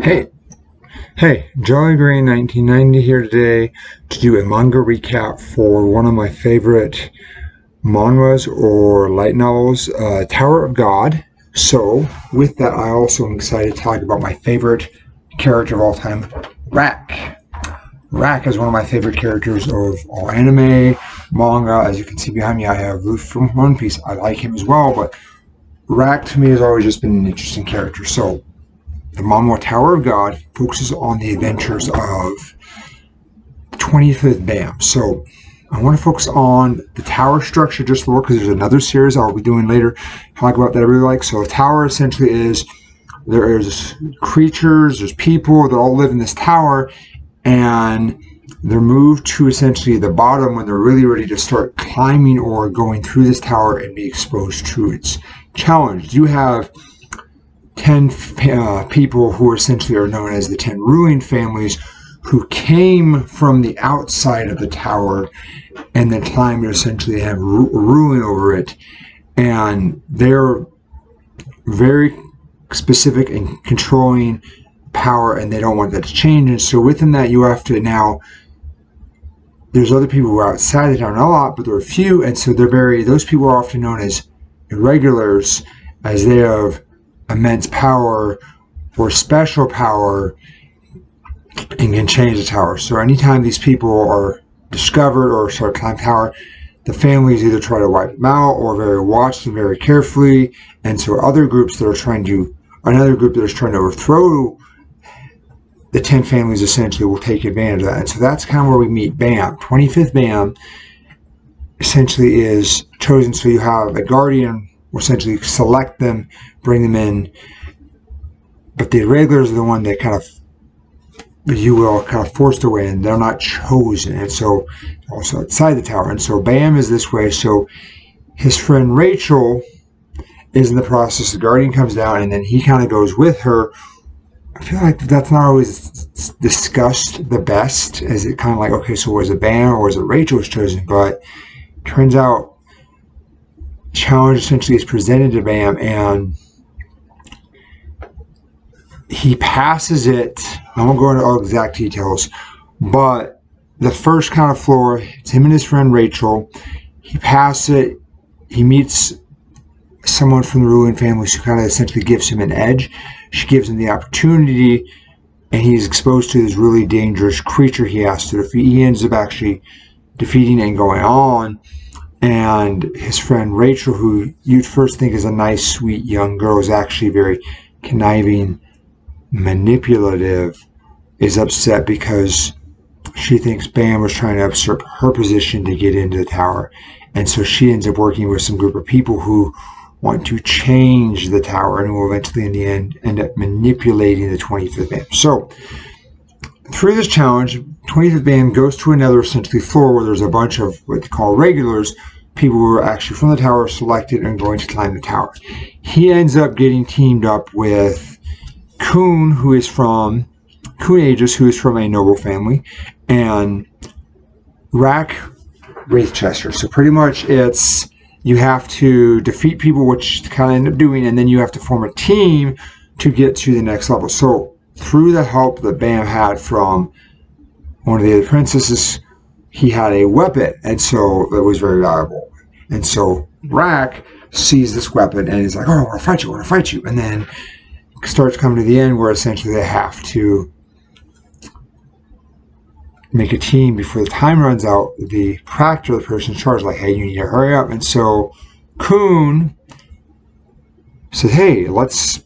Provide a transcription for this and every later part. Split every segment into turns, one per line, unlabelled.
Hey, Jolly Green 1990 here today to do a manga recap for one of my favorite manhwas or light novels, Tower of God. So, with that, I also am excited to talk about my favorite character of all time, Rak. Rak is one of my favorite characters of all anime, manga. As you can see behind me, I have Luffy from One Piece. I like him as well, but Rak to me has always just been an interesting character. So, the Manwha Tower of God focuses on the adventures of the 25th BAM. So I want to focus on the tower structure just a little because there's another series I'll be doing later. Talk about that I really like. So a tower essentially is there's creatures, there's people that all live in this tower, and they're moved to essentially the bottom when they're really ready to start climbing or going through this tower and be exposed to its challenge. You have 10 people who essentially are known as the 10 ruling families who came from the outside of the tower and then climbed to essentially have ruling over it. And they're very specific in controlling power, and they don't want that to change. And so within that, you have to now, there's other people who are outside the tower, not a lot, but there are a few. And so those people are often known as irregulars, as they have immense power or special power and can change the tower. So anytime these people are discovered or start climbing tower, the families either try to wipe them out or watch them very carefully. And so another group that is trying to overthrow the 10 families essentially will take advantage of that. And so that's kind of where we meet BAM. 25th BAM essentially is chosen, so you have a guardian will essentially select them, bring them in, but the irregulars are the one that kind of forced away, and they're not chosen, and so also outside the tower. And so BAM is this way. So his friend Rachel is in the process. The guardian comes down, and then he kind of goes with her. I feel like that's not always discussed the best, as it kind of like, okay, so was it BAM or was it Rachel was chosen? But turns out challenge essentially is presented to BAM, and he passes it. I won't go into all exact details, but the first kind of floor, it's him and his friend Rachel. He passes it. He meets someone from the ruling family who kind of essentially gives him an edge. She gives him the opportunity, and he's exposed to this really dangerous creature he has to defeat. He ends up actually defeating and going on. And his friend Rachel, who you'd first think is a nice, sweet young girl, is actually very conniving, manipulative, is upset because she thinks BAM was trying to usurp her position to get into the tower. And so she ends up working with some group of people who want to change the tower and will eventually, in the end up manipulating the 25th BAM. So through this challenge, 25th BAM goes to another essentially floor where there's a bunch of what they call regulars, people who are actually from the tower selected and going to climb the tower. He ends up getting teamed up with Kun, who is from Aegis, who is from a noble family, and Rak Wraithchester. So pretty much it's you have to defeat people, which kind of end up doing, and then you have to form a team to get to the next level. So through the help that BAM had from one of the other princesses, he had a weapon, and so it was very valuable. And so Rak sees this weapon and he's like, oh, I want to fight you. And then starts coming to the end where essentially they have to make a team before the time runs out. The proctor, the person in charge, is like, hey, you need to hurry up. And so Kun said, hey, let's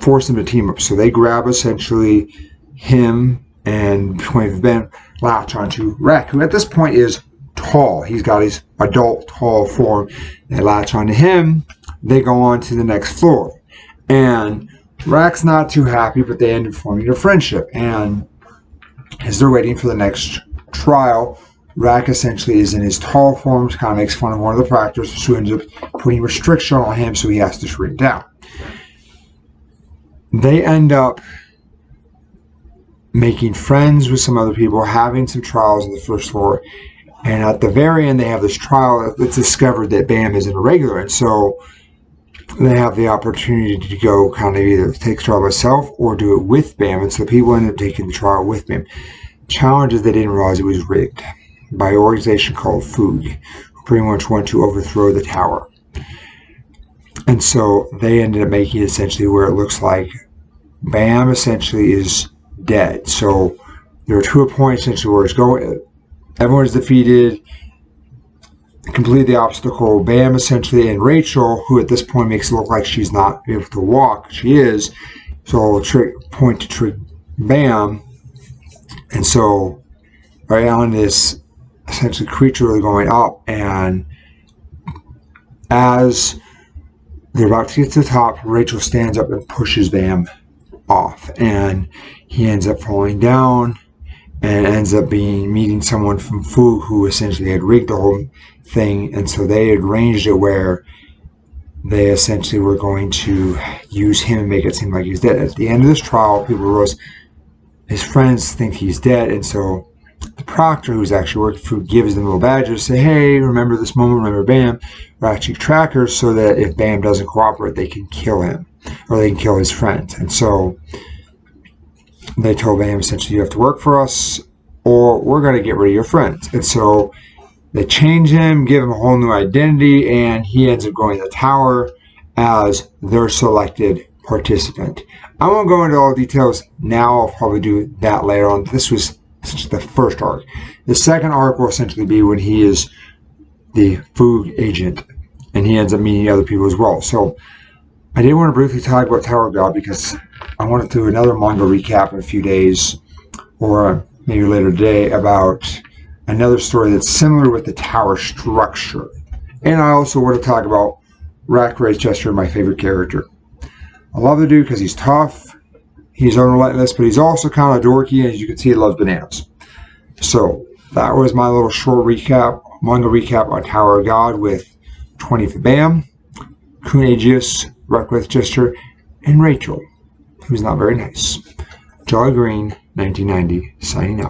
force them to team up. So they grab essentially him and 25th BAM latch onto Rak, who at this point is tall. He's got his adult tall form. They latch onto him. They go on to the next floor. And Rak's not too happy, but they end up forming a friendship. And as they're waiting for the next trial, Rak essentially is in his tall form, kind of makes fun of one of the proctors, who ends up putting restriction on him, so he has to shrink down. They end up making friends with some other people, having some trials on the first floor, and at the very end they have this trial that's discovered that BAM is an irregular. And so they have the opportunity to go kind of either take the trial myself or do it with Bam, and so people ended up taking the trial with Bam. Challenge is they didn't realize it was rigged by an organization called Foog, who pretty much wanted to overthrow the tower. And so they ended up making it essentially where it looks like Bam essentially is dead. So they're to a point essentially where it's going, everyone is defeated, complete the obstacle. Bam essentially, and Rachel, who at this point makes it look like she's not able to walk, she is. So point to trick Bam, and so right on this essentially creature really going up, and as they're about to get to the top, Rachel stands up and pushes Bam off, and he ends up falling down and ends up meeting someone from Fu who essentially had rigged the whole thing, and so they had arranged it where they essentially were going to use him and make it seem like he's dead. At the end of this trial, people realize his friends think he's dead, and so the proctor, who's actually working for, gives them little badges, say, hey, remember this moment, remember Bam, or actually trackers, so that if Bam doesn't cooperate, they can kill him, or they can kill his friends. And so they told Bam, essentially, you have to work for us, or we're going to get rid of your friends. And so they change him, give him a whole new identity, and he ends up going to the tower as their selected participant. I won't go into all the details now. I'll probably do that later on. This was essentially the first arc. The second arc will essentially be when he is the Foog agent, and he ends up meeting other people as well. So I did want to briefly talk about Tower of God because I want to do another manga recap in a few days, or maybe later today, about another story that's similar with the tower structure. And I also want to talk about Rack Chester, my favorite character. I love the dude because he's tough, he's unrelentless, but he's also kind of dorky, and as you can see, he loves bananas. So that was my little short recap, manga recap on Tower of God with 20 for Bam, Kun Aegis, Rack Chester, and Rachel, who's not very nice. Jolly Green, 1990, signing out.